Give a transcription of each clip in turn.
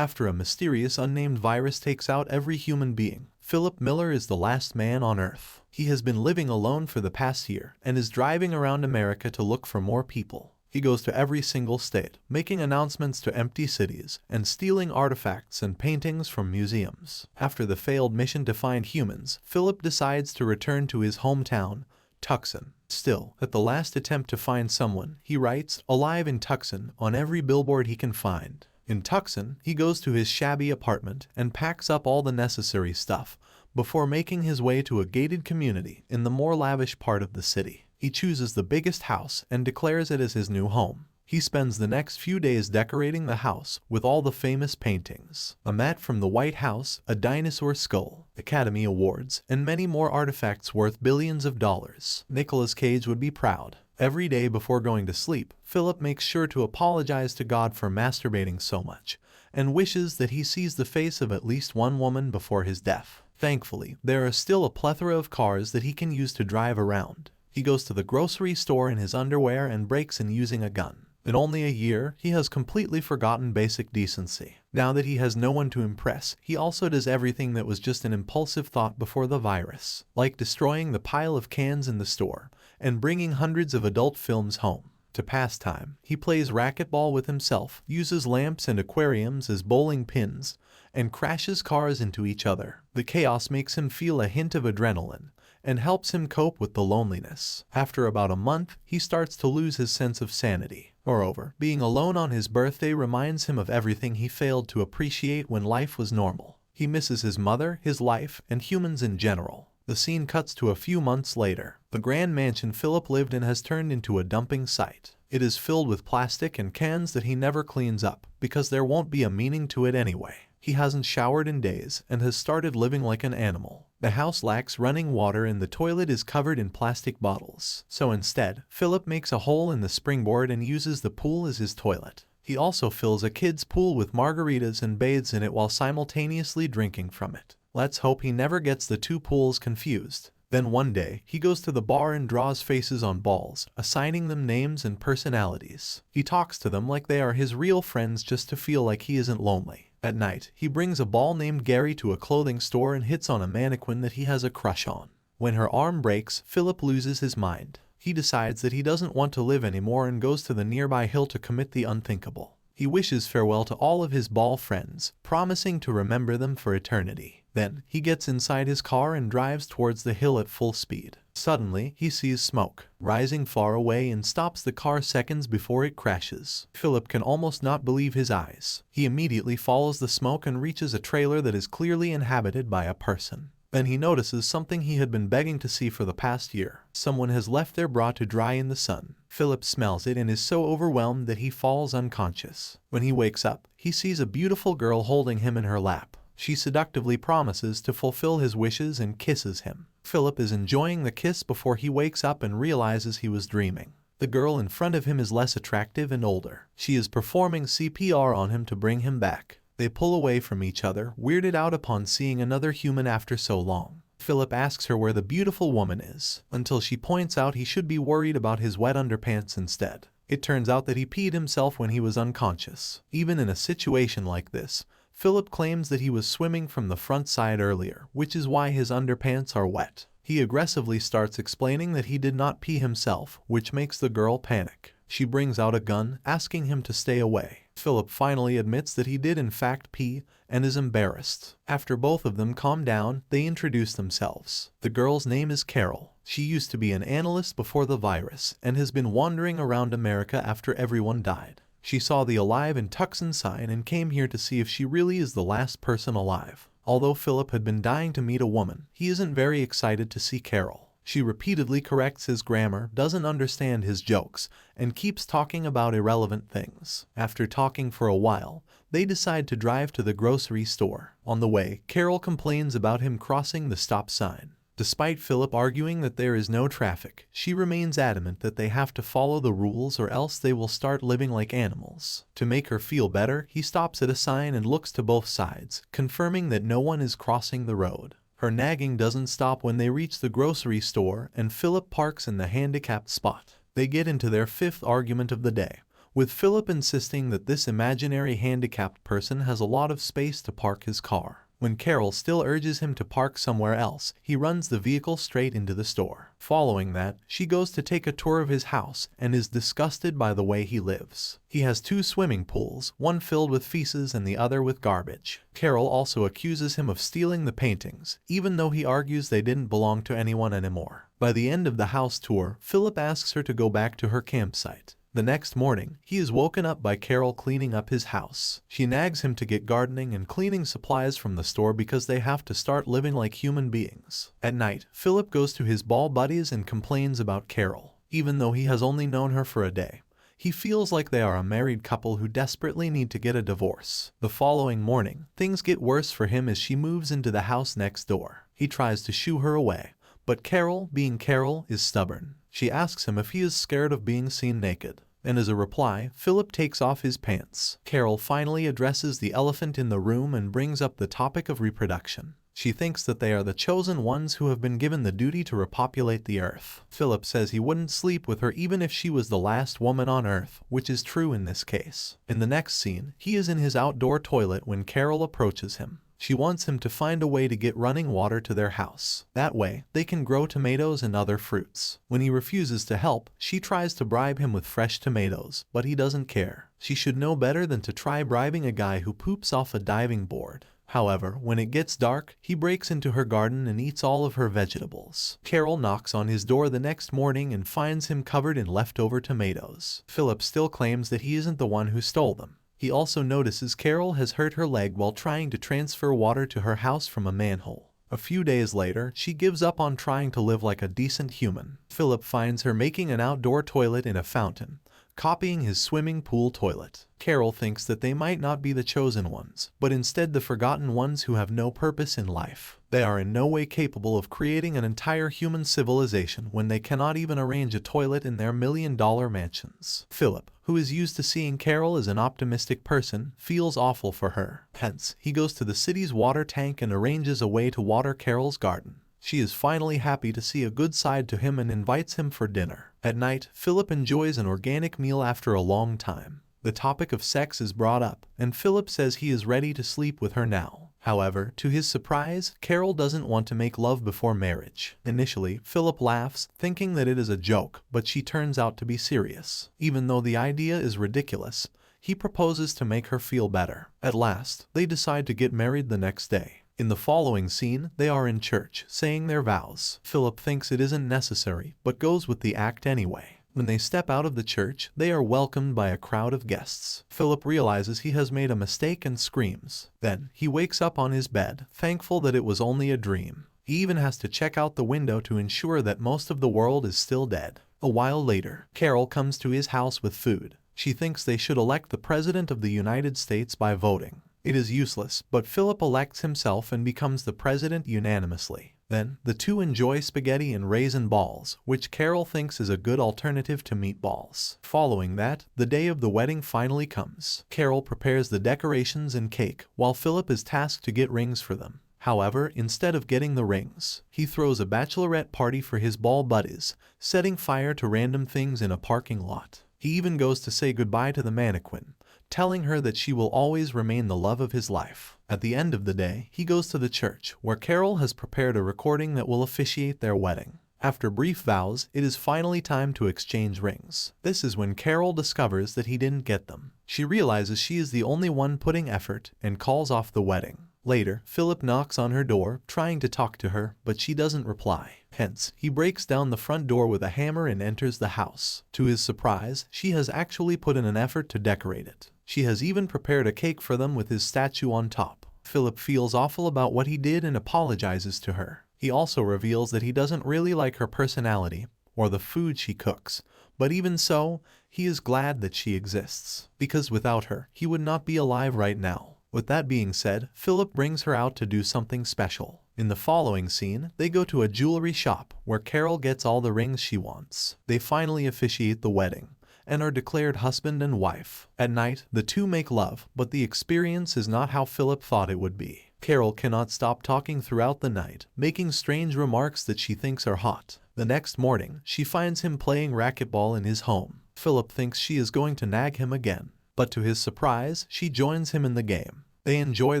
After a mysterious unnamed virus takes out every human being, Philip Miller is the last man on Earth. He has been living alone for the past year and is driving around America to look for more people. He goes to every single state, making announcements to empty cities and stealing artifacts and paintings from museums. After the failed mission to find humans, Philip decides to return to his hometown, Tucson. Still, at the last attempt to find someone, he writes, "Alive in Tucson," on every billboard he can find. In Tucson, he goes to his shabby apartment and packs up all the necessary stuff before making his way to a gated community in the more lavish part of the city. He chooses the biggest house and declares it as his new home. He spends the next few days decorating the house with all the famous paintings, a mat from the White House, a dinosaur skull, Academy Awards, and many more artifacts worth billions of dollars. Nicolas Cage would be proud. Every day before going to sleep, Philip makes sure to apologize to God for masturbating so much, and wishes that he sees the face of at least one woman before his death. Thankfully, there are still a plethora of cars that he can use to drive around. He goes to the grocery store in his underwear and breaks in using a gun. In only a year, he has completely forgotten basic decency. Now that he has no one to impress, he also does everything that was just an impulsive thought before the virus, like destroying the pile of cans in the store and bringing hundreds of adult films home. To pass time, he plays racquetball with himself, uses lamps and aquariums as bowling pins, and crashes cars into each other. The chaos makes him feel a hint of adrenaline and helps him cope with the loneliness. After about a month, he starts to lose his sense of sanity. Moreover, being alone on his birthday reminds him of everything he failed to appreciate when life was normal. He misses his mother, his life, and humans in general. The scene cuts to a few months later. The grand mansion Philip lived in has turned into a dumping site. It is filled with plastic and cans that he never cleans up, because there won't be a meaning to it anyway. He hasn't showered in days and has started living like an animal. The house lacks running water and the toilet is covered in plastic bottles. So instead, Philip makes a hole in the springboard and uses the pool as his toilet. He also fills a kid's pool with margaritas and bathes in it while simultaneously drinking from it. Let's hope he never gets the two pools confused. Then one day, he goes to the bar and draws faces on balls, assigning them names and personalities. He talks to them like they are his real friends just to feel like he isn't lonely. At night, he brings a ball named Gary to a clothing store and hits on a mannequin that he has a crush on. When her arm breaks, Philip loses his mind. He decides that he doesn't want to live anymore and goes to the nearby hill to commit the unthinkable. He wishes farewell to all of his ball friends, promising to remember them for eternity. Then, he gets inside his car and drives towards the hill at full speed. Suddenly, he sees smoke rising far away and stops the car seconds before it crashes. Philip can almost not believe his eyes. He immediately follows the smoke and reaches a trailer that is clearly inhabited by a person. Then he notices something he had been begging to see for the past year. Someone has left their bra to dry in the sun. Philip smells it and is so overwhelmed that he falls unconscious. When he wakes up, he sees a beautiful girl holding him in her lap. She seductively promises to fulfill his wishes and kisses him. Philip is enjoying the kiss before he wakes up and realizes he was dreaming. The girl in front of him is less attractive and older. She is performing CPR on him to bring him back. They pull away from each other, weirded out upon seeing another human after so long. Philip asks her where the beautiful woman is, until she points out he should be worried about his wet underpants instead. It turns out that he peed himself when he was unconscious. Even in a situation like this, Philip claims that he was swimming from the front side earlier, which is why his underpants are wet. He aggressively starts explaining that he did not pee himself, which makes the girl panic. She brings out a gun, asking him to stay away. Philip finally admits that he did in fact pee and is embarrassed. After both of them calm down, they introduce themselves. The girl's name is Carol. She used to be an analyst before the virus and has been wandering around America after everyone died. She saw the Alive in Tucson sign and came here to see if she really is the last person alive. Although Philip had been dying to meet a woman, he isn't very excited to see Carol. She repeatedly corrects his grammar, doesn't understand his jokes, and keeps talking about irrelevant things. After talking for a while, they decide to drive to the grocery store. On the way, Carol complains about him crossing the stop sign. Despite Philip arguing that there is no traffic, she remains adamant that they have to follow the rules or else they will start living like animals. To make her feel better, he stops at a sign and looks to both sides, confirming that no one is crossing the road. Her nagging doesn't stop when they reach the grocery store and Philip parks in the handicapped spot. They get into their fifth argument of the day, with Philip insisting that this imaginary handicapped person has a lot of space to park his car. When Carol still urges him to park somewhere else, he runs the vehicle straight into the store. Following that, she goes to take a tour of his house and is disgusted by the way he lives. He has 2 swimming pools, one filled with feces and the other with garbage. Carol also accuses him of stealing the paintings, even though he argues they didn't belong to anyone anymore. By the end of the house tour, Philip asks her to go back to her campsite. The next morning, he is woken up by Carol cleaning up his house. She nags him to get gardening and cleaning supplies from the store because they have to start living like human beings. At night, Philip goes to his ball buddies and complains about Carol. Even though he has only known her for a day, he feels like they are a married couple who desperately need to get a divorce. The following morning, things get worse for him as she moves into the house next door. He tries to shoo her away, but Carol, being Carol, is stubborn. She asks him if he is scared of being seen naked, and as a reply, Philip takes off his pants. Carol finally addresses the elephant in the room and brings up the topic of reproduction. She thinks that they are the chosen ones who have been given the duty to repopulate the earth. Philip says he wouldn't sleep with her even if she was the last woman on earth, which is true in this case. In the next scene, he is in his outdoor toilet when Carol approaches him. She wants him to find a way to get running water to their house. That way, they can grow tomatoes and other fruits. When he refuses to help, she tries to bribe him with fresh tomatoes, but he doesn't care. She should know better than to try bribing a guy who poops off a diving board. However, when it gets dark, he breaks into her garden and eats all of her vegetables. Carol knocks on his door the next morning and finds him covered in leftover tomatoes. Philip still claims that he isn't the one who stole them. He also notices Carol has hurt her leg while trying to transfer water to her house from a manhole. A few days later, she gives up on trying to live like a decent human. Philip finds her making an outdoor toilet in a fountain, copying his swimming pool toilet. Carol thinks that they might not be the chosen ones, but instead the forgotten ones who have no purpose in life. They are in no way capable of creating an entire human civilization when they cannot even arrange a toilet in their million-dollar mansions. Philip, who is used to seeing Carol as an optimistic person, feels awful for her. Hence, he goes to the city's water tank and arranges a way to water Carol's garden. She is finally happy to see a good side to him and invites him for dinner. At night, Philip enjoys an organic meal after a long time. The topic of sex is brought up, and Philip says he is ready to sleep with her now. However, to his surprise, Carol doesn't want to make love before marriage. Initially, Philip laughs, thinking that it is a joke, but she turns out to be serious. Even though the idea is ridiculous, he proposes to make her feel better. At last, they decide to get married the next day. In the following scene, they are in church, saying their vows. Philip thinks it isn't necessary, but goes with the act anyway. When they step out of the church, they are welcomed by a crowd of guests. Philip realizes he has made a mistake and screams. Then, he wakes up on his bed, thankful that it was only a dream. He even has to check out the window to ensure that most of the world is still dead. A while later, Carol comes to his house with food. She thinks they should elect the President of the United States by voting. It is useless, but Philip elects himself and becomes the president unanimously. Then, the two enjoy spaghetti and raisin balls, which Carol thinks is a good alternative to meatballs. Following that, the day of the wedding finally comes. Carol prepares the decorations and cake, while Philip is tasked to get rings for them. However, instead of getting the rings, he throws a bachelorette party for his ball buddies, setting fire to random things in a parking lot. He even goes to say goodbye to the mannequin, telling her that she will always remain the love of his life. At the end of the day, he goes to the church, where Carol has prepared a recording that will officiate their wedding. After brief vows, it is finally time to exchange rings. This is when Carol discovers that he didn't get them. She realizes she is the only one putting effort and calls off the wedding. Later, Philip knocks on her door, trying to talk to her, but she doesn't reply. Hence, he breaks down the front door with a hammer and enters the house. To his surprise, she has actually put in an effort to decorate it. She has even prepared a cake for them with his statue on top. Philip feels awful about what he did and apologizes to her. He also reveals that he doesn't really like her personality or the food she cooks, but even so, he is glad that she exists, because without her, he would not be alive right now. With that being said, Philip brings her out to do something special. In the following scene, they go to a jewelry shop where Carol gets all the rings she wants. They finally officiate the wedding and are declared husband and wife. At night, the two make love, but the experience is not how Philip thought it would be. Carol cannot stop talking throughout the night, making strange remarks that she thinks are hot. The next morning, she finds him playing racquetball in his home. Philip thinks she is going to nag him again, but to his surprise, she joins him in the game. They enjoy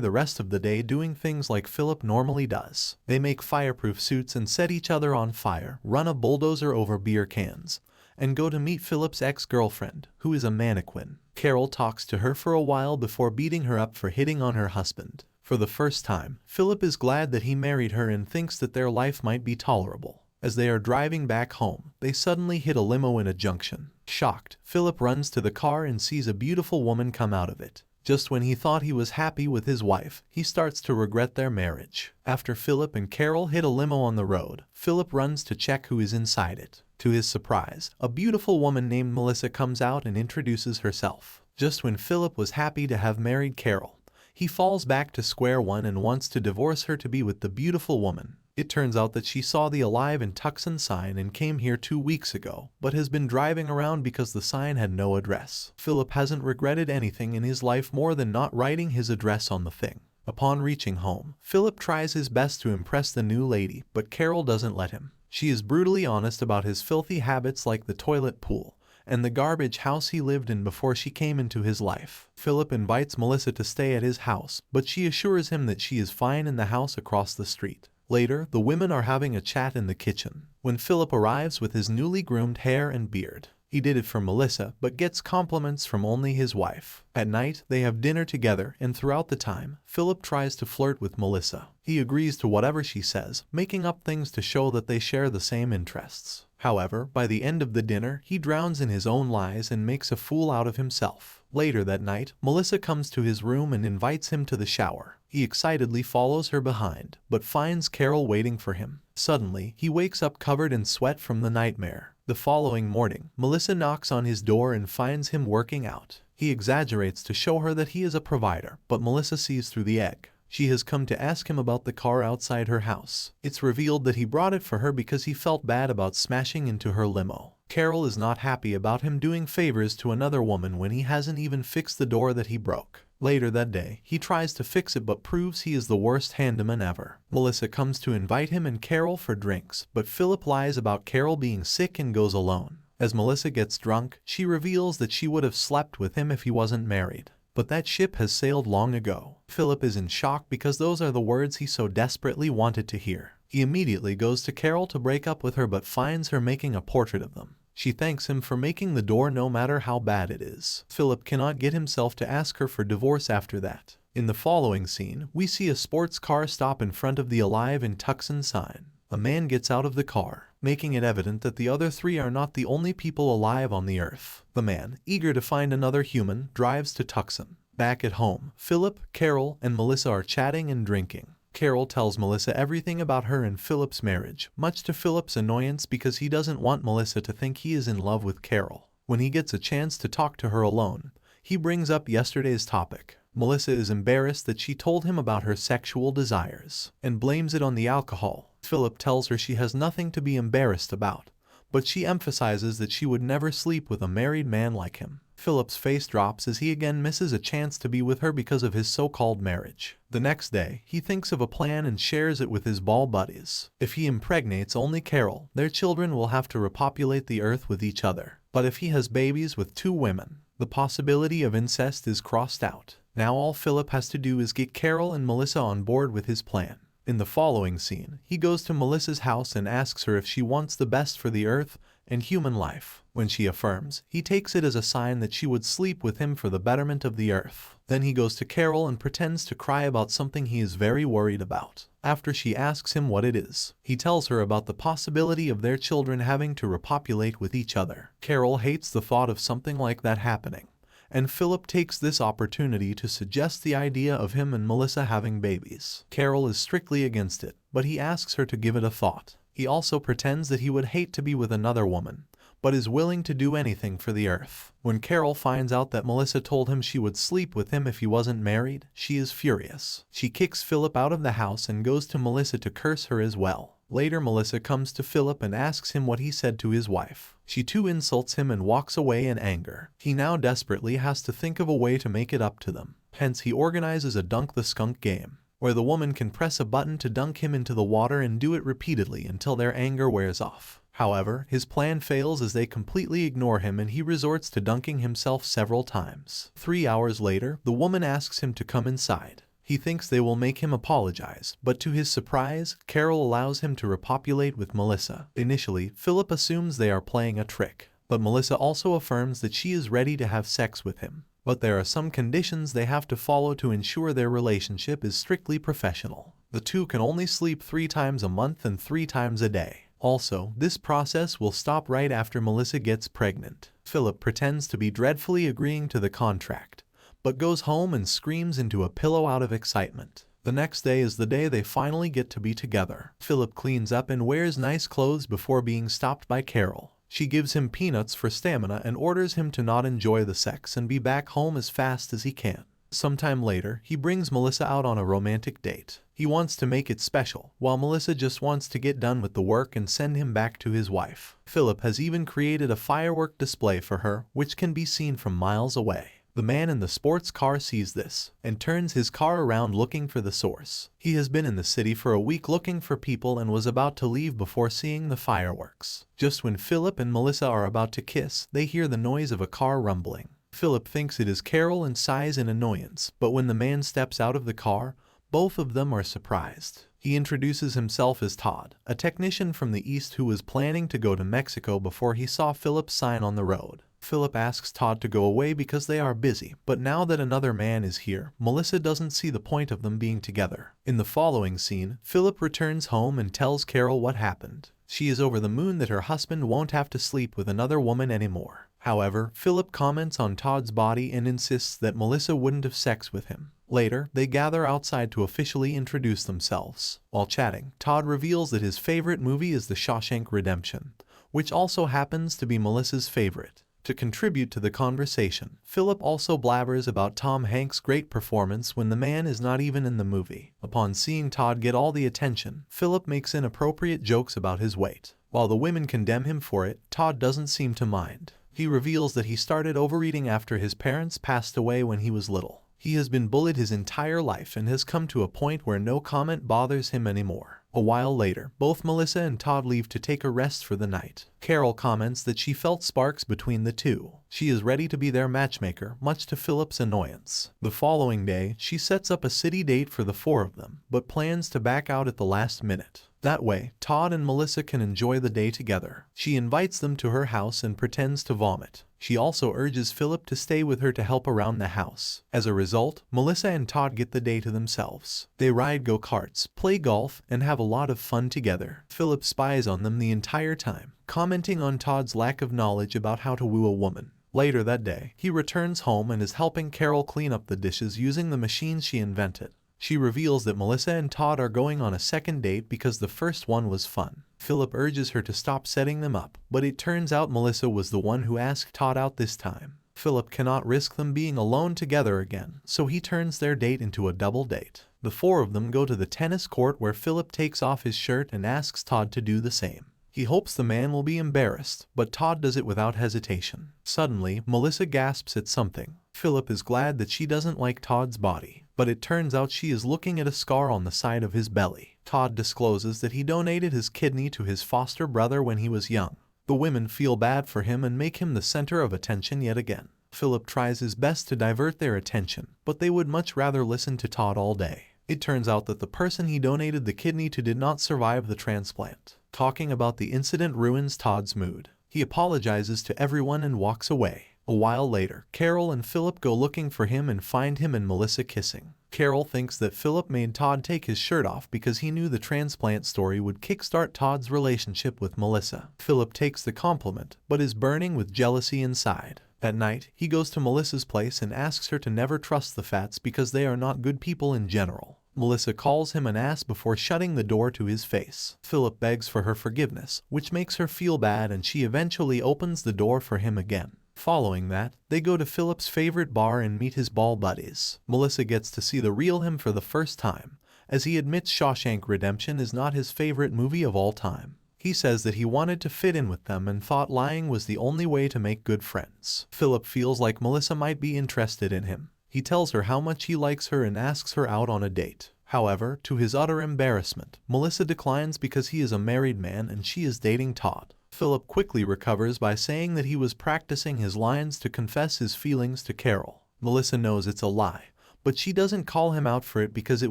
the rest of the day doing things like Philip normally does. They make fireproof suits and set each other on fire, run a bulldozer over beer cans, and go to meet Philip's ex-girlfriend, who is a mannequin. Carol talks to her for a while before beating her up for hitting on her husband. For the first time, Philip is glad that he married her and thinks that their life might be tolerable. As they are driving back home, they suddenly hit a limo in a junction. Shocked, Philip runs to the car and sees a beautiful woman come out of it. Just when he thought he was happy with his wife, he starts to regret their marriage. After Philip and Carol hit a limo on the road, Philip runs to check who is inside it. To his surprise, a beautiful woman named Melissa comes out and introduces herself. Just when Philip was happy to have married Carol, he falls back to square one and wants to divorce her to be with the beautiful woman. It turns out that she saw the Alive in Tucson sign and came here 2 weeks ago, but has been driving around because the sign had no address. Philip hasn't regretted anything in his life more than not writing his address on the thing. Upon reaching home, Philip tries his best to impress the new lady, but Carol doesn't let him. She is brutally honest about his filthy habits like the toilet pool and the garbage house he lived in before she came into his life. Philip invites Melissa to stay at his house, but she assures him that she is fine in the house across the street. Later, the women are having a chat in the kitchen when Philip arrives with his newly groomed hair and beard. He did it for Melissa, but gets compliments from only his wife. At night, they have dinner together, and throughout the time, Philip tries to flirt with Melissa. He agrees to whatever she says, making up things to show that they share the same interests. However, by the end of the dinner, he drowns in his own lies and makes a fool out of himself. Later that night, Melissa comes to his room and invites him to the shower. He excitedly follows her behind, but finds Carol waiting for him. Suddenly, he wakes up covered in sweat from the nightmare. The following morning, Melissa knocks on his door and finds him working out. He exaggerates to show her that he is a provider, but Melissa sees through the egg. She has come to ask him about the car outside her house. It's revealed that he brought it for her because he felt bad about smashing into her limo. Carol is not happy about him doing favors to another woman when he hasn't even fixed the door that he broke. Later that day, he tries to fix it but proves he is the worst handyman ever. Melissa comes to invite him and Carol for drinks, but Philip lies about Carol being sick and goes alone. As Melissa gets drunk, she reveals that she would have slept with him if he wasn't married. But that ship has sailed long ago. Philip is in shock because those are the words he so desperately wanted to hear. He immediately goes to Carol to break up with her but finds her making a portrait of them. She thanks him for making the door no matter how bad it is. Philip cannot get himself to ask her for divorce after that. In the following scene, we see a sports car stop in front of the Alive in Tucson sign. A man gets out of the car, making it evident that the other three are not the only people alive on the earth. The man, eager to find another human, drives to Tucson. Back at home, Philip, Carol, and Melissa are chatting and drinking. Carol tells Melissa everything about her and Philip's marriage, much to Philip's annoyance because he doesn't want Melissa to think he is in love with Carol. When he gets a chance to talk to her alone, he brings up yesterday's topic. Melissa is embarrassed that she told him about her sexual desires and blames it on the alcohol. Philip tells her she has nothing to be embarrassed about, but she emphasizes that she would never sleep with a married man like him. Philip's face drops as he again misses a chance to be with her because of his so-called marriage. The next day, he thinks of a plan and shares it with his ball buddies. If he impregnates only Carol, their children will have to repopulate the earth with each other. But if he has babies with 2 women, the possibility of incest is crossed out. Now all Philip has to do is get Carol and Melissa on board with his plan. In the following scene, he goes to Melissa's house and asks her if she wants the best for the earth and human life. When she affirms, he takes it as a sign that she would sleep with him for the betterment of the earth. Then he goes to Carol and pretends to cry about something he is very worried about. After she asks him what it is, he tells her about the possibility of their children having to repopulate with each other. Carol hates the thought of something like that happening, and Philip takes this opportunity to suggest the idea of him and Melissa having babies. Carol is strictly against it, but he asks her to give it a thought. He also pretends that he would hate to be with another woman, but is willing to do anything for the earth. When Carol finds out that Melissa told him she would sleep with him if he wasn't married, she is furious. She kicks Philip out of the house and goes to Melissa to curse her as well. Later, Melissa comes to Philip and asks him what he said to his wife. She too insults him and walks away in anger. He now desperately has to think of a way to make it up to them. Hence, he organizes a Dunk the Skunk game, where the woman can press a button to dunk him into the water and do it repeatedly until their anger wears off. However, his plan fails as they completely ignore him and he resorts to dunking himself several times. 3 hours later, the woman asks him to come inside. He thinks they will make him apologize, but to his surprise, Carol allows him to repopulate with Melissa. Initially, Philip assumes they are playing a trick, but Melissa also affirms that she is ready to have sex with him. But there are some conditions they have to follow to ensure their relationship is strictly professional. The two can only sleep 3 times a month and 3 times a day. Also, this process will stop right after Melissa gets pregnant. Philip pretends to be dreadfully agreeing to the contract, but goes home and screams into a pillow out of excitement. The next day is the day they finally get to be together. Philip cleans up and wears nice clothes before being stopped by Carol. She gives him peanuts for stamina and orders him to not enjoy the sex and be back home as fast as he can. Sometime later, he brings Melissa out on a romantic date. He wants to make it special, while Melissa just wants to get done with the work and send him back to his wife. Philip has even created a firework display for her, which can be seen from miles away. The man in the sports car sees this, and turns his car around looking for the source. He has been in the city for a week looking for people and was about to leave before seeing the fireworks. Just when Philip and Melissa are about to kiss, they hear the noise of a car rumbling. Philip thinks it is Carol and sighs in annoyance, but when the man steps out of the car, both of them are surprised. He introduces himself as Todd, a technician from the East who was planning to go to Mexico before he saw Philip's sign on the road. Philip asks Todd to go away because they are busy, but now that another man is here, Melissa doesn't see the point of them being together. In the following scene, Philip returns home and tells Carol what happened. She is over the moon that her husband won't have to sleep with another woman anymore. However, Philip comments on Todd's body and insists that Melissa wouldn't have sex with him. Later, they gather outside to officially introduce themselves. While chatting, Todd reveals that his favorite movie is The Shawshank Redemption, which also happens to be Melissa's favorite. To contribute to the conversation, Philip also blabbers about Tom Hanks' great performance when the man is not even in the movie. Upon seeing Todd get all the attention, Philip makes inappropriate jokes about his weight. While the women condemn him for it, Todd doesn't seem to mind. He reveals that he started overeating after his parents passed away when he was little. He has been bullied his entire life and has come to a point where no comment bothers him anymore. A while later, both Melissa and Todd leave to take a rest for the night. Carol comments that she felt sparks between the two. She is ready to be their matchmaker, much to Philip's annoyance. The following day, she sets up a city date for the 4 of them, but plans to back out at the last minute. That way, Todd and Melissa can enjoy the day together. She invites them to her house and pretends to vomit. She also urges Philip to stay with her to help around the house. As a result, Melissa and Todd get the day to themselves. They ride go-karts, play golf, and have a lot of fun together. Philip spies on them the entire time, commenting on Todd's lack of knowledge about how to woo a woman. Later that day, he returns home and is helping Carol clean up the dishes using the machine she invented. She reveals that Melissa and Todd are going on a second date because the first one was fun. Philip urges her to stop setting them up, but it turns out Melissa was the one who asked Todd out this time. Philip cannot risk them being alone together again, so he turns their date into a double date. The 4 of them go to the tennis court where Philip takes off his shirt and asks Todd to do the same. He hopes the man will be embarrassed, but Todd does it without hesitation. Suddenly, Melissa gasps at something. Philip is glad that she doesn't like Todd's body, but it turns out she is looking at a scar on the side of his belly. Todd discloses that he donated his kidney to his foster brother when he was young. The women feel bad for him and make him the center of attention yet again. Philip tries his best to divert their attention, but they would much rather listen to Todd all day. It turns out that the person he donated the kidney to did not survive the transplant. Talking about the incident ruins Todd's mood. He apologizes to everyone and walks away. A while later, Carol and Philip go looking for him and find him and Melissa kissing. Carol thinks that Philip made Todd take his shirt off because he knew the transplant story would kickstart Todd's relationship with Melissa. Philip takes the compliment, but is burning with jealousy inside. At night, he goes to Melissa's place and asks her to never trust the Fats because they are not good people in general. Melissa calls him an ass before shutting the door to his face. Philip begs for her forgiveness, which makes her feel bad, and she eventually opens the door for him again. Following that, they go to Philip's favorite bar and meet his ball buddies. Melissa gets to see the real him for the first time, as he admits Shawshank Redemption is not his favorite movie of all time. He says that he wanted to fit in with them and thought lying was the only way to make good friends. Philip feels like Melissa might be interested in him. He tells her how much he likes her and asks her out on a date. However, to his utter embarrassment, Melissa declines because he is a married man and she is dating Todd. Philip quickly recovers by saying that he was practicing his lines to confess his feelings to Carol. Melissa knows it's a lie, but she doesn't call him out for it because it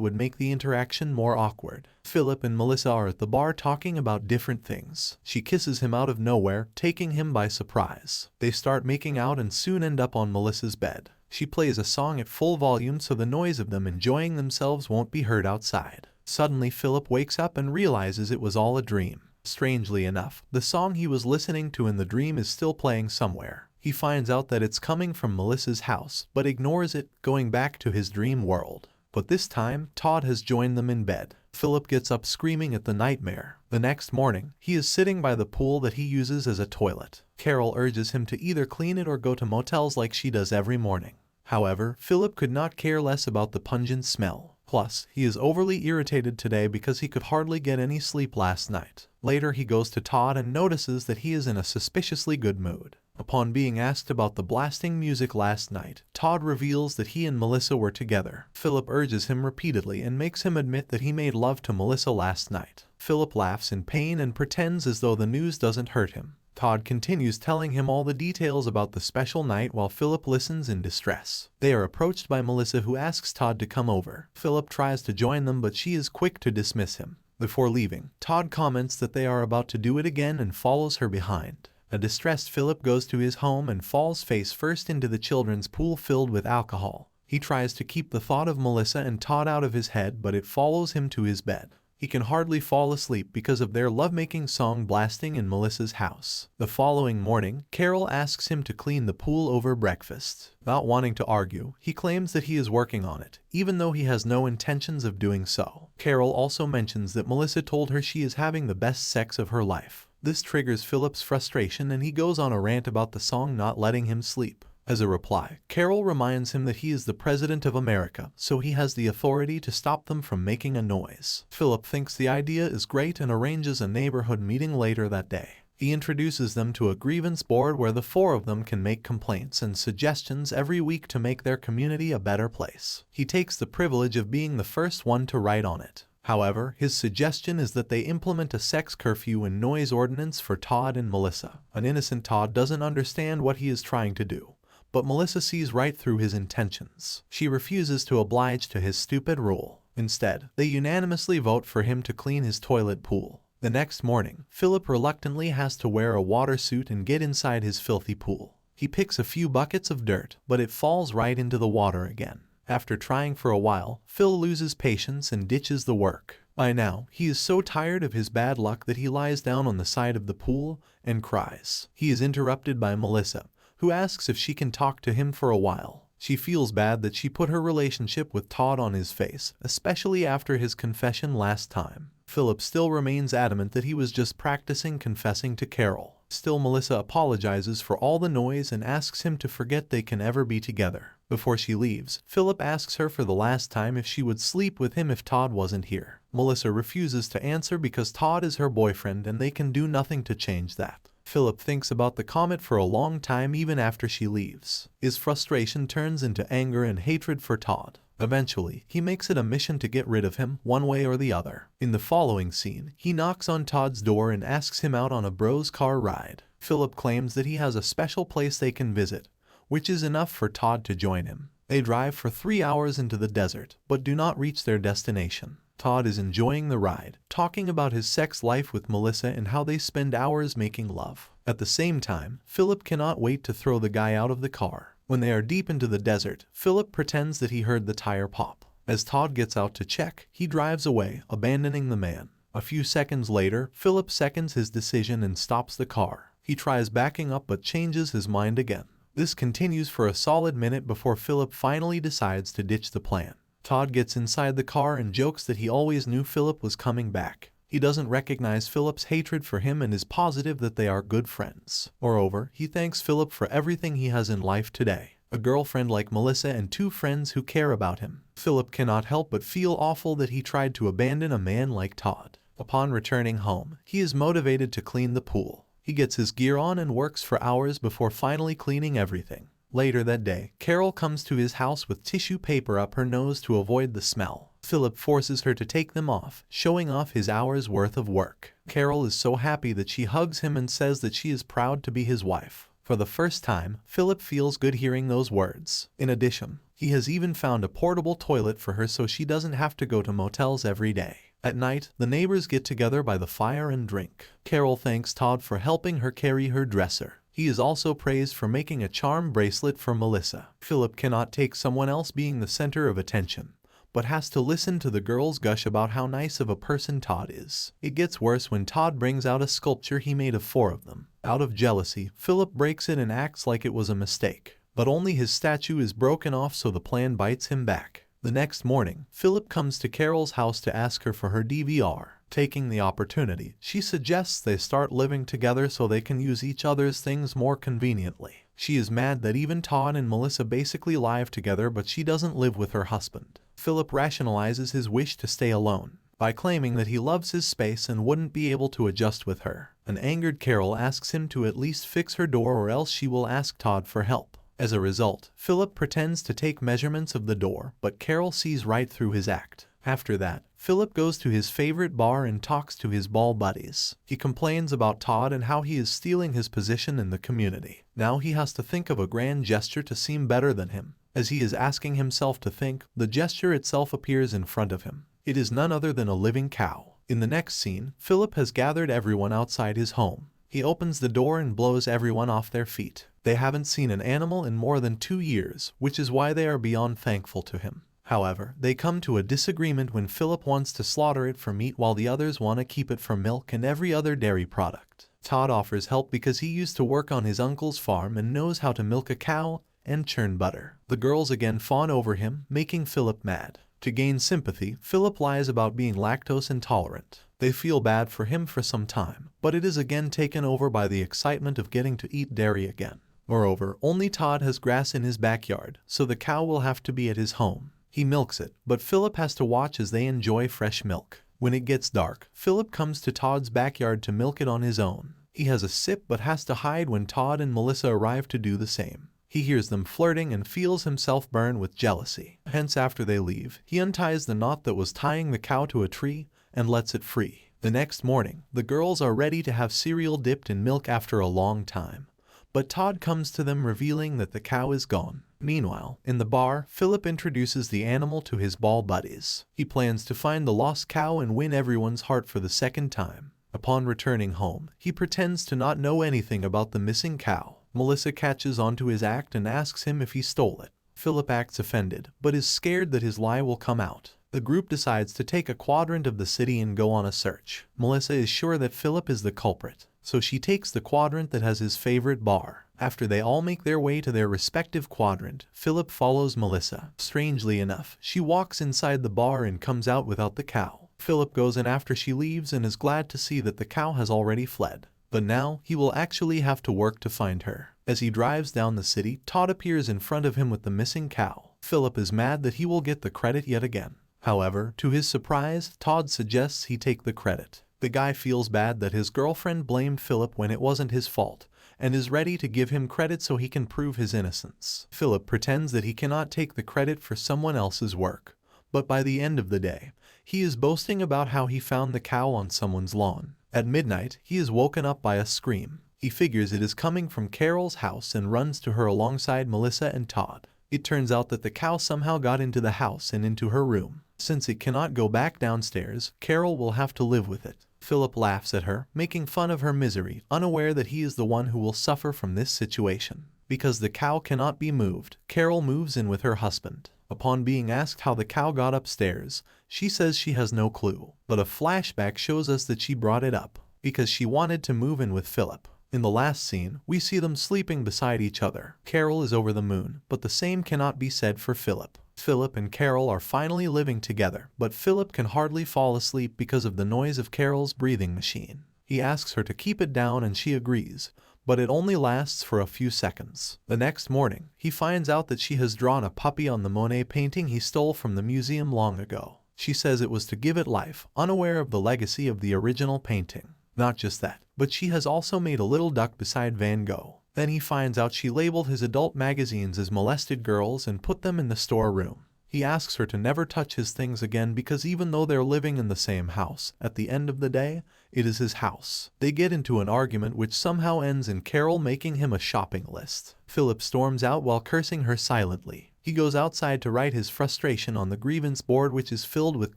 would make the interaction more awkward. Philip and Melissa are at the bar talking about different things. She kisses him out of nowhere, taking him by surprise. They start making out and soon end up on Melissa's bed. She plays a song at full volume so the noise of them enjoying themselves won't be heard outside. Suddenly Philip wakes up and realizes it was all a dream. Strangely enough, the song he was listening to in the dream is still playing somewhere. He finds out that it's coming from Melissa's house, but ignores it, going back to his dream world. But this time, Todd has joined them in bed. Philip gets up screaming at the nightmare. The next morning, he is sitting by the pool that he uses as a toilet. Carol urges him to either clean it or go to motels like she does every morning. However, Philip could not care less about the pungent smell. Plus, he is overly irritated today because he could hardly get any sleep last night. Later, he goes to Todd and notices that he is in a suspiciously good mood. Upon being asked about the blasting music last night, Todd reveals that he and Melissa were together. Philip urges him repeatedly and makes him admit that he made love to Melissa last night. Philip laughs in pain and pretends as though the news doesn't hurt him. Todd continues telling him all the details about the special night while Philip listens in distress. They are approached by Melissa, who asks Todd to come over. Philip tries to join them, but she is quick to dismiss him. Before leaving, Todd comments that they are about to do it again and follows her behind. A distressed Philip goes to his home and falls face first into the children's pool filled with alcohol. He tries to keep the thought of Melissa and Todd out of his head, but it follows him to his bed. He can hardly fall asleep because of their lovemaking song blasting in Melissa's house. The following morning, Carol asks him to clean the pool over breakfast. Not wanting to argue, he claims that he is working on it, even though he has no intentions of doing so. Carol also mentions that Melissa told her she is having the best sex of her life. This triggers Philip's frustration and he goes on a rant about the song not letting him sleep. As a reply, Carol reminds him that he is the President of America, so he has the authority to stop them from making a noise. Philip thinks the idea is great and arranges a neighborhood meeting later that day. He introduces them to a grievance board where the four of them can make complaints and suggestions every week to make their community a better place. He takes the privilege of being the first one to write on it. However, his suggestion is that they implement a sex curfew and noise ordinance for Todd and Melissa. An innocent Todd doesn't understand what he is trying to do, but Melissa sees right through his intentions. She refuses to oblige to his stupid rule. Instead, they unanimously vote for him to clean his toilet pool. The next morning, Philip reluctantly has to wear a water suit and get inside his filthy pool. He picks a few buckets of dirt, but it falls right into the water again. After trying for a while, Phil loses patience and ditches the work. By now, he is so tired of his bad luck that he lies down on the side of the pool and cries. He is interrupted by Melissa, who asks if she can talk to him for a while. She feels bad that she put her relationship with Todd on his face, especially after his confession last time. Philip still remains adamant that he was just practicing confessing to Carol. Still, Melissa apologizes for all the noise and asks him to forget they can ever be together. Before she leaves, Philip asks her for the last time if she would sleep with him if Todd wasn't here. Melissa refuses to answer because Todd is her boyfriend and they can do nothing to change that. Philip thinks about the comet for a long time even after she leaves. His frustration turns into anger and hatred for Todd. Eventually, he makes it a mission to get rid of him one way or the other. In the following scene, he knocks on Todd's door and asks him out on a bros car ride. Philip claims that he has a special place they can visit, which is enough for Todd to join him. They drive for 3 hours into the desert, but do not reach their destination. Todd is enjoying the ride, talking about his sex life with Melissa and how they spend hours making love. At the same time, Philip cannot wait to throw the guy out of the car. When they are deep into the desert, Philip pretends that he heard the tire pop. As Todd gets out to check, he drives away, abandoning the man. A few seconds later, Philip seconds his decision and stops the car. He tries backing up but changes his mind again. This continues for a solid minute before Philip finally decides to ditch the plan. Todd gets inside the car and jokes that he always knew Philip was coming back. He doesn't recognize Philip's hatred for him and is positive that they are good friends. Moreover, he thanks Philip for everything he has in life today. A girlfriend like Melissa and 2 friends who care about him. Philip cannot help but feel awful that he tried to abandon a man like Todd. Upon returning home, he is motivated to clean the pool. He gets his gear on and works for hours before finally cleaning everything. Later that day, Carol comes to his house with tissue paper up her nose to avoid the smell. Philip forces her to take them off, showing off his hours worth of work. Carol is so happy that she hugs him and says that she is proud to be his wife. For the first time, Philip feels good hearing those words. In addition, he has even found a portable toilet for her so she doesn't have to go to motels every day. At night, the neighbors get together by the fire and drink. Carol thanks Todd for helping her carry her dresser. He is also praised for making a charm bracelet for Melissa. Philip cannot take someone else being the center of attention, but has to listen to the girls gush about how nice of a person Todd is. It gets worse when Todd brings out a sculpture he made of 4 of them. Out of jealousy, Philip breaks it and acts like it was a mistake, but only his statue is broken off, so the plan bites him back. The next morning, Philip comes to Carol's house to ask her for her DVR. Taking the opportunity, she suggests they start living together so they can use each other's things more conveniently. She is mad that even Todd and Melissa basically live together, but she doesn't live with her husband. Philip rationalizes his wish to stay alone by claiming that he loves his space and wouldn't be able to adjust with her. An angered Carol asks him to at least fix her door or else she will ask Todd for help. As a result, Philip pretends to take measurements of the door, but Carol sees right through his act. After that, Philip goes to his favorite bar and talks to his ball buddies. He complains about Todd and how he is stealing his position in the community. Now he has to think of a grand gesture to seem better than him. As he is asking himself to think, the gesture itself appears in front of him. It is none other than a living cow. In the next scene, Philip has gathered everyone outside his home. He opens the door and blows everyone off their feet. They haven't seen an animal in more than 2 years, which is why they are beyond thankful to him. However, they come to a disagreement when Philip wants to slaughter it for meat while the others want to keep it for milk and every other dairy product. Todd offers help because he used to work on his uncle's farm and knows how to milk a cow and churn butter. The girls again fawn over him, making Philip mad. To gain sympathy, Philip lies about being lactose intolerant. They feel bad for him for some time, but it is again taken over by the excitement of getting to eat dairy again. Moreover, only Todd has grass in his backyard, so the cow will have to be at his home. He milks it, but Philip has to watch as they enjoy fresh milk. When it gets dark, Philip comes to Todd's backyard to milk it on his own. He has a sip but has to hide when Todd and Melissa arrive to do the same. He hears them flirting and feels himself burn with jealousy. Hence, after they leave, he unties the knot that was tying the cow to a tree and lets it free. The next morning, the girls are ready to have cereal dipped in milk after a long time, but Todd comes to them revealing that the cow is gone. Meanwhile, in the bar, Philip introduces the animal to his ball buddies. He plans to find the lost cow and win everyone's heart for the second time. Upon returning home, he pretends to not know anything about the missing cow. Melissa catches onto his act and asks him if he stole it. Philip acts offended, but is scared that his lie will come out. The group decides to take a quadrant of the city and go on a search. Melissa is sure that Philip is the culprit, so she takes the quadrant that has his favorite bar. After they all make their way to their respective quadrant, Philip follows Melissa. Strangely enough, she walks inside the bar and comes out without the cow. Philip goes in after she leaves and is glad to see that the cow has already fled. But now, he will actually have to work to find her. As he drives down the city, Todd appears in front of him with the missing cow. Philip is mad that he will get the credit yet again. However, to his surprise, Todd suggests he take the credit. The guy feels bad that his girlfriend blamed Philip when it wasn't his fault, and is ready to give him credit so he can prove his innocence. Philip pretends that he cannot take the credit for someone else's work, but by the end of the day, he is boasting about how he found the cow on someone's lawn. At midnight, he is woken up by a scream. He figures it is coming from Carol's house and runs to her alongside Melissa and Todd. It turns out that the cow somehow got into the house and into her room. Since it cannot go back downstairs, Carol will have to live with it. Philip laughs at her, making fun of her misery, unaware that he is the one who will suffer from this situation. Because the cow cannot be moved, Carol moves in with her husband. Upon being asked how the cow got upstairs, she says she has no clue, but a flashback shows us that she brought it up because she wanted to move in with Philip. In the last scene, we see them sleeping beside each other. Carol is over the moon, but the same cannot be said for Philip. Philip and Carol are finally living together, but Philip can hardly fall asleep because of the noise of Carol's breathing machine. He asks her to keep it down and she agrees, but it only lasts for a few seconds. The next morning, he finds out that she has drawn a puppy on the Monet painting he stole from the museum long ago. She says it was to give it life, unaware of the legacy of the original painting. Not just that, but she has also made a little duck beside Van Gogh. Then he finds out she labeled his adult magazines as molested girls and put them in the storeroom. He asks her to never touch his things again because even though they're living in the same house, at the end of the day, it is his house. They get into an argument which somehow ends in Carol making him a shopping list. Philip storms out while cursing her silently. He goes outside to write his frustration on the grievance board, which is filled with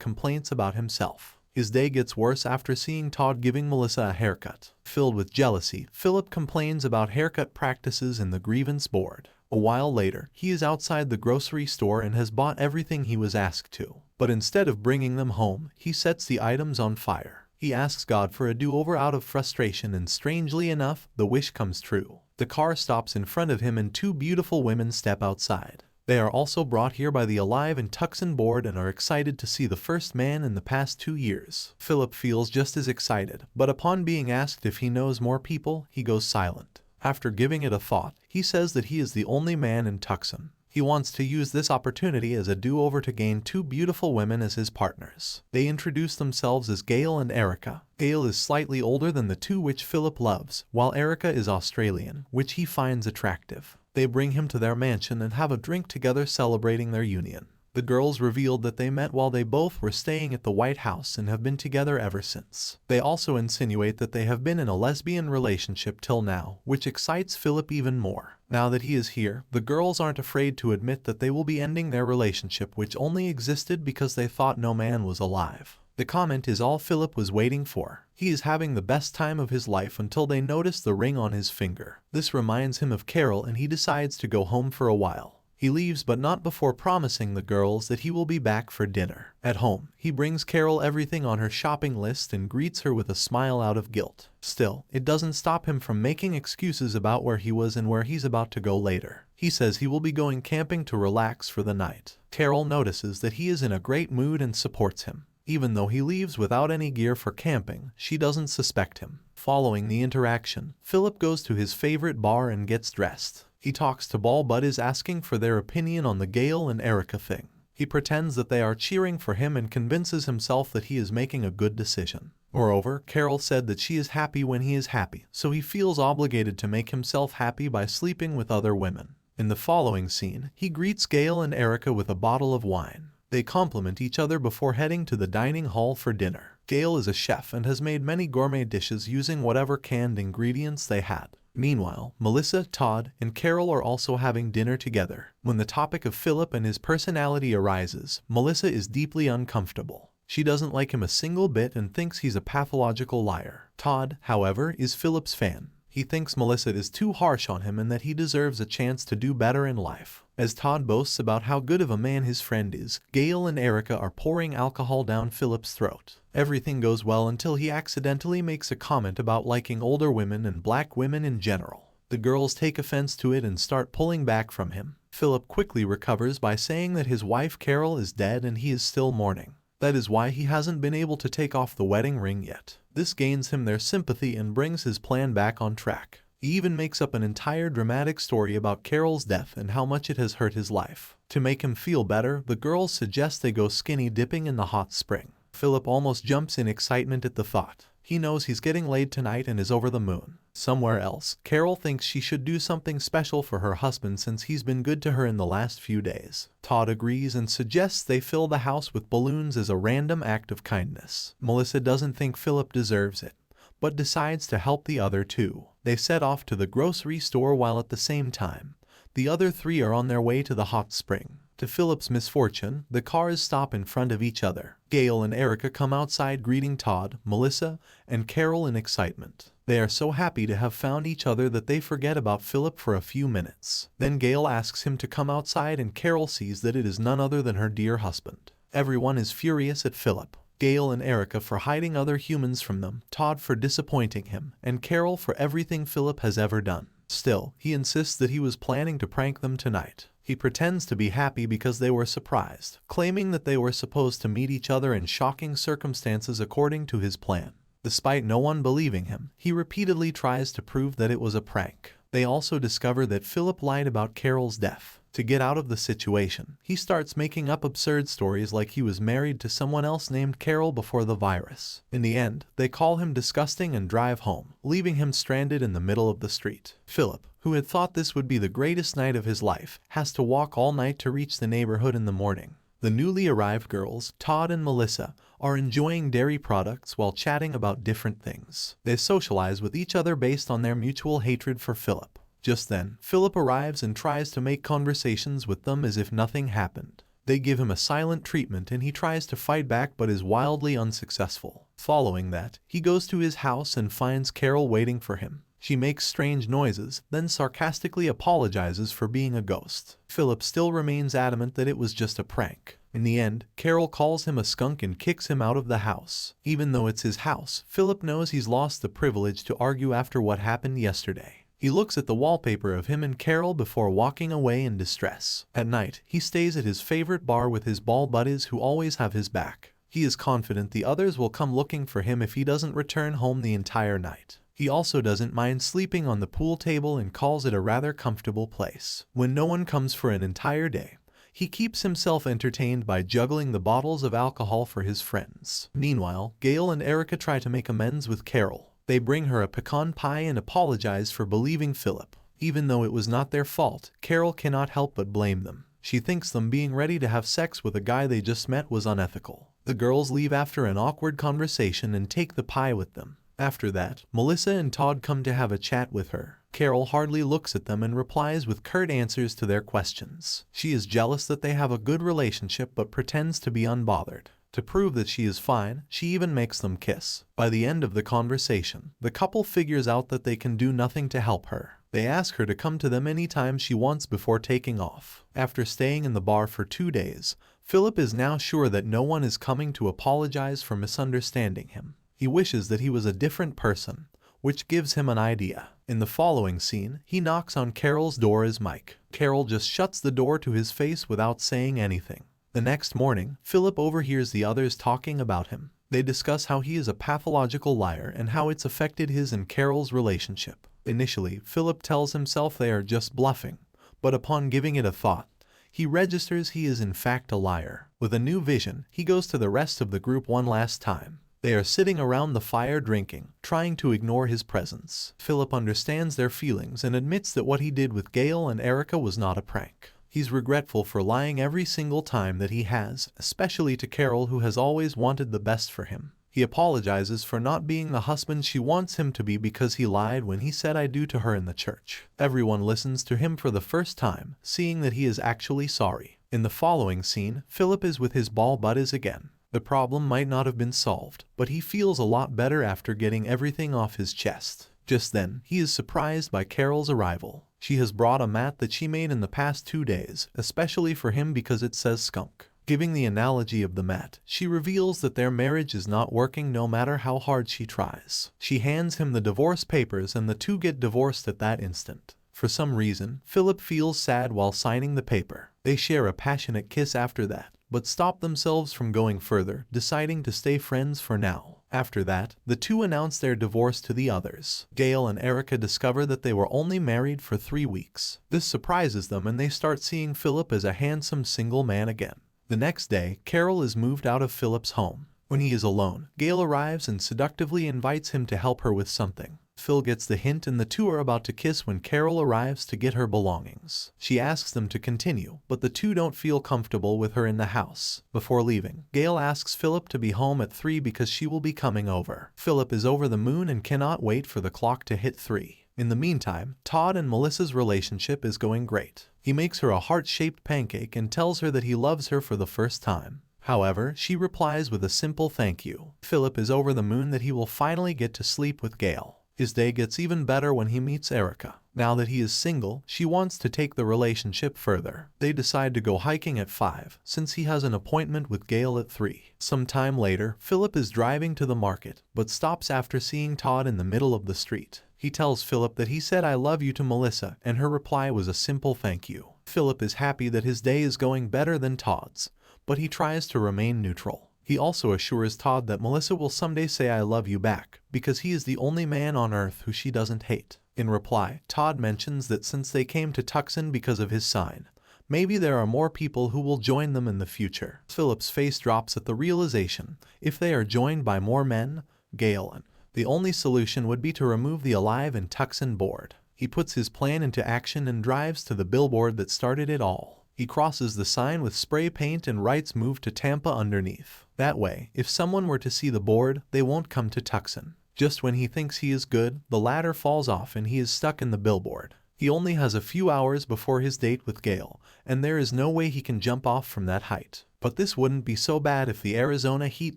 complaints about himself. His day gets worse after seeing Todd giving Melissa a haircut. Filled with jealousy, Philip complains about haircut practices in the grievance board. A while later, he is outside the grocery store and has bought everything he was asked to. But instead of bringing them home, he sets the items on fire. He asks God for a do-over out of frustration, and strangely enough, the wish comes true. The car stops in front of him and two beautiful women step outside. They are also brought here by the Alive and Tucson board and are excited to see the first man in the past 2 years. Philip feels just as excited, but upon being asked if he knows more people, he goes silent. After giving it a thought, he says that he is the only man in Tucson. He wants to use this opportunity as a do-over to gain two beautiful women as his partners. They introduce themselves as Gail and Erica. Gail is slightly older than the two which Philip loves, while Erica is Australian, which he finds attractive. They bring him to their mansion and have a drink together celebrating their union. The girls revealed that they met while they both were staying at the White House and have been together ever since. They also insinuate that they have been in a lesbian relationship till now, which excites Philip even more. Now that he is here, the girls aren't afraid to admit that they will be ending their relationship, which only existed because they thought no man was alive. The comment is all Philip was waiting for. He is having the best time of his life until they notice the ring on his finger. This reminds him of Carol and he decides to go home for a while. He leaves, but not before promising the girls that he will be back for dinner. At home, he brings Carol everything on her shopping list and greets her with a smile out of guilt. Still, it doesn't stop him from making excuses about where he was and where he's about to go later. He says he will be going camping to relax for the night. Carol notices that he is in a great mood and supports him. Even though he leaves without any gear for camping, she doesn't suspect him. Following the interaction, Philip goes to his favorite bar and gets dressed. He talks to Ball but is asking for their opinion on the Gail and Erica thing. He pretends that they are cheering for him and convinces himself that he is making a good decision. Moreover, Carol said that she is happy when he is happy, so he feels obligated to make himself happy by sleeping with other women. In the following scene, he greets Gail and Erica with a bottle of wine. They compliment each other before heading to the dining hall for dinner. Gail is a chef and has made many gourmet dishes using whatever canned ingredients they had. Meanwhile, Melissa, Todd, and Carol are also having dinner together. When the topic of Philip and his personality arises, Melissa is deeply uncomfortable. She doesn't like him a single bit and thinks he's a pathological liar. Todd, however, is Philip's fan. He thinks Melissa is too harsh on him and that he deserves a chance to do better in life. As Todd boasts about how good of a man his friend is, Gail and Erica are pouring alcohol down Philip's throat. Everything goes well until he accidentally makes a comment about liking older women and black women in general. The girls take offense to it and start pulling back from him. Philip quickly recovers by saying that his wife Carol is dead and he is still mourning. That is why he hasn't been able to take off the wedding ring yet. This gains him their sympathy and brings his plan back on track. He even makes up an entire dramatic story about Carol's death and how much it has hurt his life. To make him feel better, the girls suggest they go skinny dipping in the hot spring. Philip almost jumps in excitement at the thought. He knows he's getting laid tonight and is over the moon. Somewhere else, Carol thinks she should do something special for her husband since he's been good to her in the last few days. Todd agrees and suggests they fill the house with balloons as a random act of kindness. Melissa doesn't think Philip deserves it, but decides to help the other two. They set off to the grocery store while at the same time, the other three are on their way to the hot spring. To Philip's misfortune, the cars stop in front of each other. Gail and Erica come outside greeting Todd, Melissa, and Carol in excitement. They are so happy to have found each other that they forget about Philip for a few minutes. Then Gail asks him to come outside and Carol sees that it is none other than her dear husband. Everyone is furious at Philip. Gail and Erica for hiding other humans from them, Todd for disappointing him, and Carol for everything Philip has ever done. Still, he insists that he was planning to prank them tonight. He pretends to be happy because they were surprised, claiming that they were supposed to meet each other in shocking circumstances according to his plan. Despite no one believing him, he repeatedly tries to prove that it was a prank. They also discover that Philip lied about Carol's death. To get out of the situation, he starts making up absurd stories like he was married to someone else named Carol before the virus. In the end, they call him disgusting and drive home, leaving him stranded in the middle of the street. Philip, who had thought this would be the greatest night of his life, has to walk all night to reach the neighborhood in the morning. The newly arrived girls, Todd and Melissa, are enjoying dairy products while chatting about different things. They socialize with each other based on their mutual hatred for Philip. Just then, Philip arrives and tries to make conversations with them as if nothing happened. They give him a silent treatment and he tries to fight back but is wildly unsuccessful. Following that, he goes to his house and finds Carol waiting for him. She makes strange noises, then sarcastically apologizes for being a ghost. Philip still remains adamant that it was just a prank. In the end, Carol calls him a skunk and kicks him out of the house. Even though it's his house, Philip knows he's lost the privilege to argue after what happened yesterday. He looks at the wallpaper of him and Carol before walking away in distress. At night, he stays at his favorite bar with his ball buddies who always have his back. He is confident the others will come looking for him if he doesn't return home the entire night. He also doesn't mind sleeping on the pool table and calls it a rather comfortable place. When no one comes for an entire day, he keeps himself entertained by juggling the bottles of alcohol for his friends. Meanwhile, Gail and Erica try to make amends with Carol. They bring her a pecan pie and apologize for believing Philip. Even though it was not their fault, Carol cannot help but blame them. She thinks them being ready to have sex with a guy they just met was unethical. The girls leave after an awkward conversation and take the pie with them. After that, Melissa and Todd come to have a chat with her. Carol hardly looks at them and replies with curt answers to their questions. She is jealous that they have a good relationship but pretends to be unbothered. To prove that she is fine, she even makes them kiss. By the end of the conversation, the couple figures out that they can do nothing to help her. They ask her to come to them anytime she wants before taking off. After staying in the bar for 2 days, Philip is now sure that no one is coming to apologize for misunderstanding him. He wishes that he was a different person, which gives him an idea. In the following scene, he knocks on Carol's door as Mike. Carol just shuts the door to his face without saying anything. The next morning, Philip overhears the others talking about him. They discuss how he is a pathological liar and how it's affected his and Carol's relationship. Initially, Philip tells himself they are just bluffing, but upon giving it a thought, he registers he is in fact a liar. With a new vision, he goes to the rest of the group one last time. They are sitting around the fire drinking, trying to ignore his presence. Philip understands their feelings and admits that what he did with Gail and Erica was not a prank. He's regretful for lying every single time that he has, especially to Carol who has always wanted the best for him. He apologizes for not being the husband she wants him to be because he lied when he said I do to her in the church. Everyone listens to him for the first time, seeing that he is actually sorry. In the following scene, Philip is with his ball buddies again. The problem might not have been solved, but he feels a lot better after getting everything off his chest. Just then, he is surprised by Carol's arrival. She has brought a mat that she made in the past 2 days, especially for him because it says skunk. Giving the analogy of the mat, she reveals that their marriage is not working no matter how hard she tries. She hands him the divorce papers and the two get divorced at that instant. For some reason, Philip feels sad while signing the paper. They share a passionate kiss after that, but stop themselves from going further, deciding to stay friends for now. After that, the two announce their divorce to the others. Gail and Erica discover that they were only married for 3 weeks. This surprises them and they start seeing Philip as a handsome single man again. The next day, Carol is moved out of Philip's home. When he is alone, Gail arrives and seductively invites him to help her with something. Phil gets the hint and the two are about to kiss when Carol arrives to get her belongings. She asks them to continue, but the two don't feel comfortable with her in the house. Before leaving, Gail asks Philip to be home at 3 because she will be coming over. Philip is over the moon and cannot wait for the clock to hit 3. In the meantime, Todd and Melissa's relationship is going great. He makes her a heart-shaped pancake and tells her that he loves her for the first time. However, she replies with a simple thank you. Philip is over the moon that he will finally get to sleep with Gail. His day gets even better when he meets Erica. Now that he is single, she wants to take the relationship further. They decide to go hiking at 5, since he has an appointment with Gail at 3. Some time later, Philip is driving to the market, but stops after seeing Todd in the middle of the street. He tells Philip that he said I love you to Melissa, and her reply was a simple thank you. Philip is happy that his day is going better than Todd's, but he tries to remain neutral. He also assures Todd that Melissa will someday say I love you back, because he is the only man on earth who she doesn't hate. In reply, Todd mentions that since they came to Tucson because of his sign, maybe there are more people who will join them in the future. Philip's face drops at the realization, if they are joined by more men, Gail and the only solution would be to remove the Alive in Tucson board. He puts his plan into action and drives to the billboard that started it all. He crosses the sign with spray paint and writes "Move to Tampa" underneath. That way, if someone were to see the board, they won't come to Tucson. Just when he thinks he is good, the ladder falls off and he is stuck in the billboard. He only has a few hours before his date with Gail, and there is no way he can jump off from that height. But this wouldn't be so bad if the Arizona heat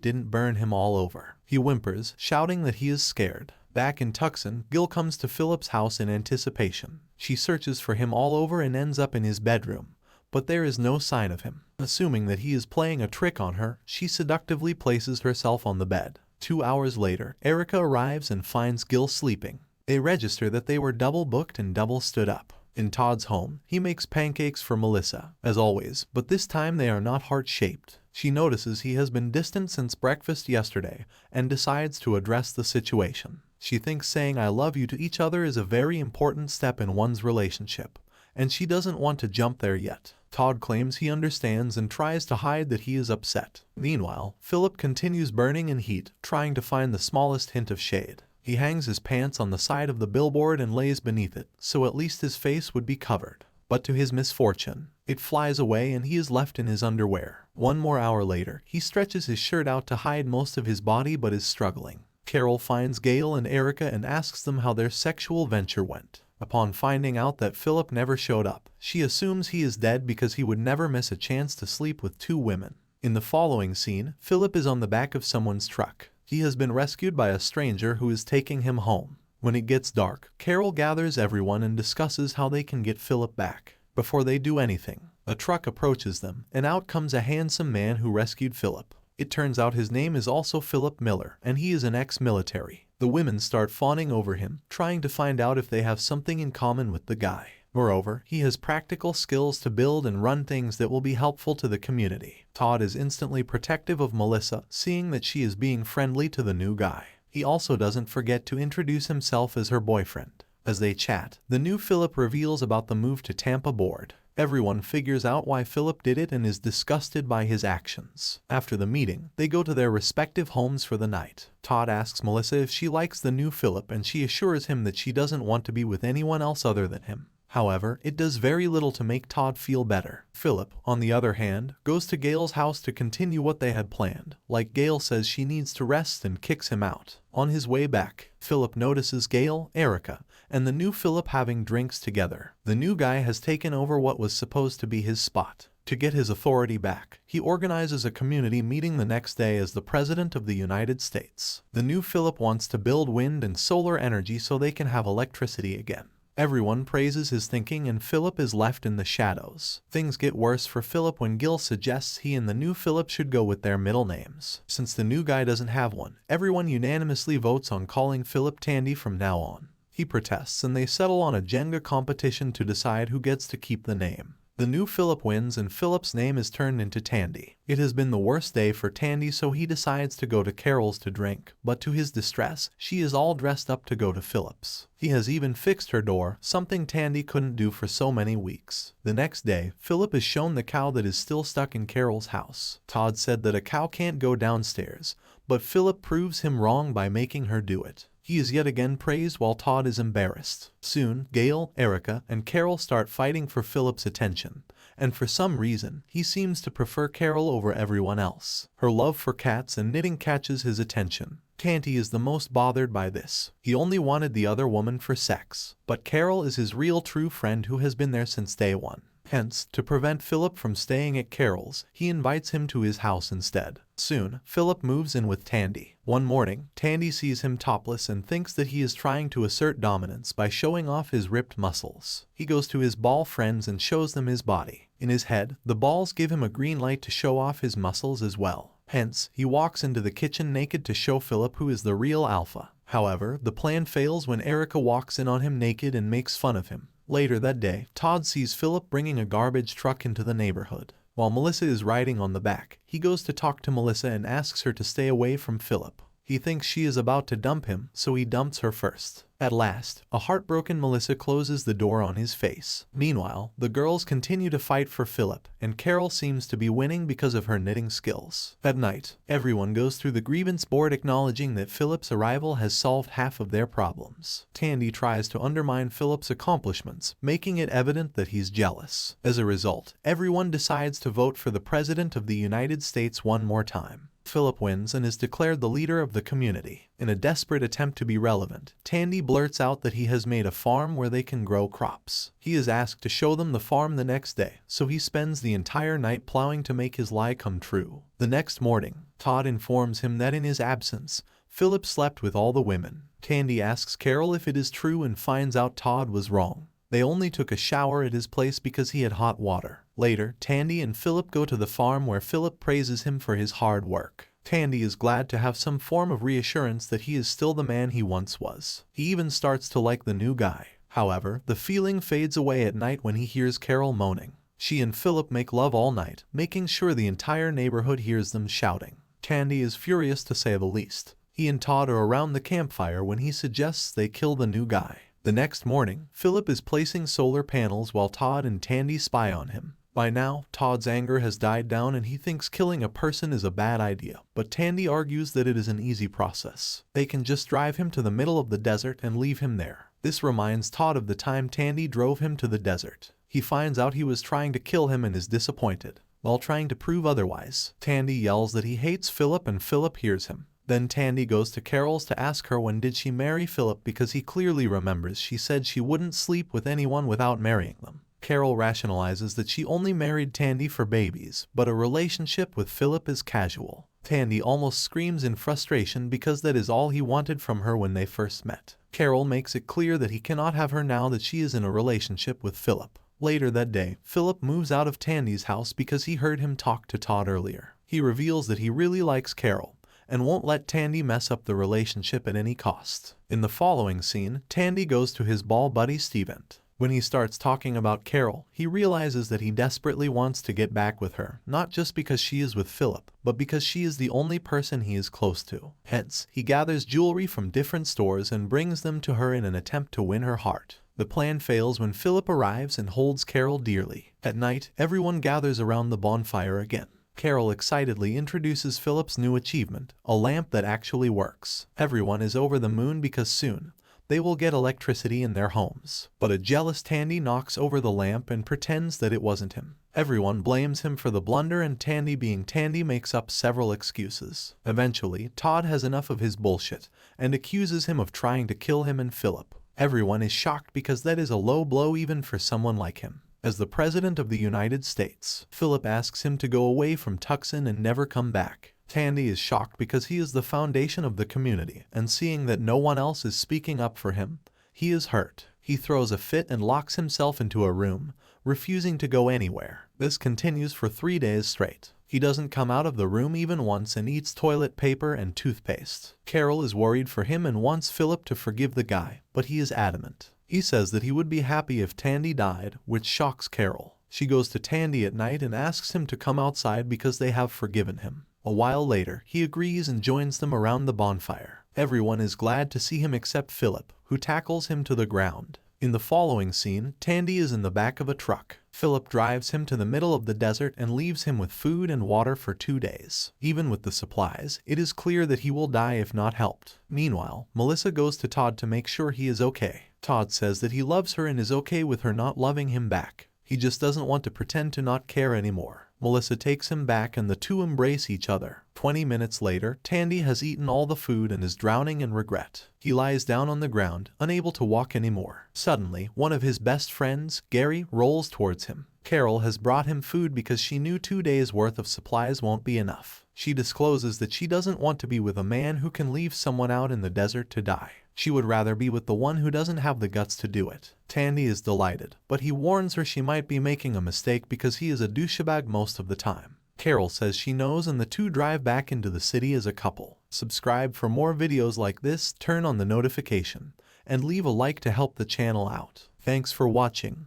didn't burn him all over. He whimpers, shouting that he is scared. Back in Tucson, Gil comes to Philip's house in anticipation. She searches for him all over and ends up in his bedroom, but there is no sign of him. Assuming that he is playing a trick on her, she seductively places herself on the bed. 2 hours later, Erica arrives and finds Gil sleeping. They register that they were double booked and double stood up. In Todd's home, he makes pancakes for Melissa, as always, but this time they are not heart-shaped. She notices he has been distant since breakfast yesterday and decides to address the situation. She thinks saying "I love you" to each other is a very important step in one's relationship, and she doesn't want to jump there yet. Todd claims he understands and tries to hide that he is upset. Meanwhile, Philip continues burning in heat, trying to find the smallest hint of shade. He hangs his pants on the side of the billboard and lays beneath it, so at least his face would be covered. But to his misfortune, it flies away and he is left in his underwear. 1 more hour later, he stretches his shirt out to hide most of his body but is struggling. Carol finds Gail and Erica and asks them how their sexual venture went. Upon finding out that Philip never showed up, she assumes he is dead because he would never miss a chance to sleep with 2 women. In the following scene, Philip is on the back of someone's truck. He has been rescued by a stranger who is taking him home. When it gets dark, Carol gathers everyone and discusses how they can get Philip back. Before they do anything, a truck approaches them, and out comes a handsome man who rescued Philip. It turns out his name is also Philip Miller, and he is an ex-military. The women start fawning over him, trying to find out if they have something in common with the guy. Moreover, he has practical skills to build and run things that will be helpful to the community. Todd is instantly protective of Melissa, seeing that she is being friendly to the new guy. He also doesn't forget to introduce himself as her boyfriend. As they chat, the new Philip reveals about the move to Tampa board. Everyone figures out why Philip did it and is disgusted by his actions. After the meeting, they go to their respective homes for the night. Todd asks Melissa if she likes the new Philip and she assures him that she doesn't want to be with anyone else other than him. However, it does very little to make Todd feel better. Philip, on the other hand, goes to Gail's house to continue what they had planned. Like Gail says she needs to rest and kicks him out. On his way back, Philip notices Gail, Erica, and the new Philip having drinks together. The new guy has taken over what was supposed to be his spot. To get his authority back, he organizes a community meeting the next day as the President of the United States. The new Philip wants to build wind and solar energy so they can have electricity again. Everyone praises his thinking and Philip is left in the shadows. Things get worse for Philip when Gil suggests he and the new Philip should go with their middle names. Since the new guy doesn't have one, everyone unanimously votes on calling Philip Tandy from now on. He protests and they settle on a Jenga competition to decide who gets to keep the name. The new Philip wins and Philip's name is turned into Tandy. It has been the worst day for Tandy, so he decides to go to Carol's to drink, but to his distress, she is all dressed up to go to Philip's. He has even fixed her door, something Tandy couldn't do for so many weeks. The next day, Philip is shown the cow that is still stuck in Carol's house. Todd said that a cow can't go downstairs, but Philip proves him wrong by making her do it. He is yet again praised while Todd is embarrassed. Soon, Gail, Erica, and Carol start fighting for Philip's attention, and for some reason, he seems to prefer Carol over everyone else. Her love for cats and knitting catches his attention. Tandy is the most bothered by this. He only wanted the other woman for sex, but Carol is his real true friend who has been there since day one. Hence, to prevent Philip from staying at Carol's, he invites him to his house instead. Soon, Philip moves in with Tandy. One morning, Tandy sees him topless and thinks that he is trying to assert dominance by showing off his ripped muscles. He goes to his ball friends and shows them his body. In his head, the balls give him a green light to show off his muscles as well. Hence, he walks into the kitchen naked to show Philip who is the real alpha. However, the plan fails when Erica walks in on him naked and makes fun of him. Later that day, Todd sees Philip bringing a garbage truck into the neighborhood. While Melissa is riding on the back, he goes to talk to Melissa and asks her to stay away from Philip. He thinks she is about to dump him, so he dumps her first. At last, a heartbroken Melissa closes the door on his face. Meanwhile, the girls continue to fight for Philip, and Carol seems to be winning because of her knitting skills. At night, everyone goes through the grievance board acknowledging that Philip's arrival has solved half of their problems. Tandy tries to undermine Philip's accomplishments, making it evident that he's jealous. As a result, everyone decides to vote for the President of the United States one more time. Philip wins and is declared the leader of the community. In a desperate attempt to be relevant, Tandy blurts out that he has made a farm where they can grow crops. He is asked to show them the farm the next day, so he spends the entire night plowing to make his lie come true. The next morning, Todd informs him that in his absence, Philip slept with all the women. Tandy asks Carol if it is true and finds out Todd was wrong. They only took a shower at his place because he had hot water. Later, Tandy and Philip go to the farm where Philip praises him for his hard work. Tandy is glad to have some form of reassurance that he is still the man he once was. He even starts to like the new guy. However, the feeling fades away at night when he hears Carol moaning. She and Philip make love all night, making sure the entire neighborhood hears them shouting. Tandy is furious to say the least. He and Todd are around the campfire when he suggests they kill the new guy. The next morning, Philip is placing solar panels while Todd and Tandy spy on him. By now, Todd's anger has died down and he thinks killing a person is a bad idea, but Tandy argues that it is an easy process. They can just drive him to the middle of the desert and leave him there. This reminds Todd of the time Tandy drove him to the desert. He finds out he was trying to kill him and is disappointed. While trying to prove otherwise, Tandy yells that he hates Philip and Philip hears him. Then Tandy goes to Carol's to ask her when did she marry Philip because he clearly remembers she said she wouldn't sleep with anyone without marrying them. Carol rationalizes that she only married Tandy for babies, but a relationship with Philip is casual. Tandy almost screams in frustration because that is all he wanted from her when they first met. Carol makes it clear that he cannot have her now that she is in a relationship with Philip. Later that day, Philip moves out of Tandy's house because he heard him talk to Todd earlier. He reveals that he really likes Carol and won't let Tandy mess up the relationship at any cost. In the following scene, Tandy goes to his ball buddy Steven. When he starts talking about Carol, he realizes that he desperately wants to get back with her, not just because she is with Philip, but because she is the only person he is close to. Hence, he gathers jewelry from different stores and brings them to her in an attempt to win her heart. The plan fails when Philip arrives and holds Carol dearly. At night, everyone gathers around the bonfire again. Carol excitedly introduces Philip's new achievement, a lamp that actually works. Everyone is over the moon because soon, they will get electricity in their homes. But a jealous Tandy knocks over the lamp and pretends that it wasn't him. Everyone blames him for the blunder and Tandy being Tandy makes up several excuses. Eventually, Todd has enough of his bullshit and accuses him of trying to kill him and Philip. Everyone is shocked because that is a low blow even for someone like him. As the President of the United States, Philip asks him to go away from Tucson and never come back. Tandy is shocked because he is the foundation of the community, and seeing that no one else is speaking up for him, he is hurt. He throws a fit and locks himself into a room, refusing to go anywhere. This continues for 3 days straight. He doesn't come out of the room even once and eats toilet paper and toothpaste. Carol is worried for him and wants Philip to forgive the guy, but he is adamant. He says that he would be happy if Tandy died, which shocks Carol. She goes to Tandy at night and asks him to come outside because they have forgiven him. A while later, he agrees and joins them around the bonfire. Everyone is glad to see him except Philip, who tackles him to the ground. In the following scene, Tandy is in the back of a truck. Philip drives him to the middle of the desert and leaves him with food and water for 2 days. Even with the supplies, it is clear that he will die if not helped. Meanwhile, Melissa goes to Todd to make sure he is okay. Todd says that he loves her and is okay with her not loving him back. He just doesn't want to pretend to not care anymore. Melissa takes him back and the two embrace each other. 20 minutes later, Tandy has eaten all the food and is drowning in regret. He lies down on the ground, unable to walk anymore. Suddenly, one of his best friends, Gary, rolls towards him. Carol has brought him food because she knew 2 days' worth of supplies won't be enough. She discloses that she doesn't want to be with a man who can leave someone out in the desert to die. She would rather be with the one who doesn't have the guts to do it. Tandy is delighted, but he warns her she might be making a mistake because he is a douchebag most of the time. Carol says she knows and the two drive back into the city as a couple. Subscribe for more videos like this, turn on the notification, and leave a like to help the channel out. Thanks for watching.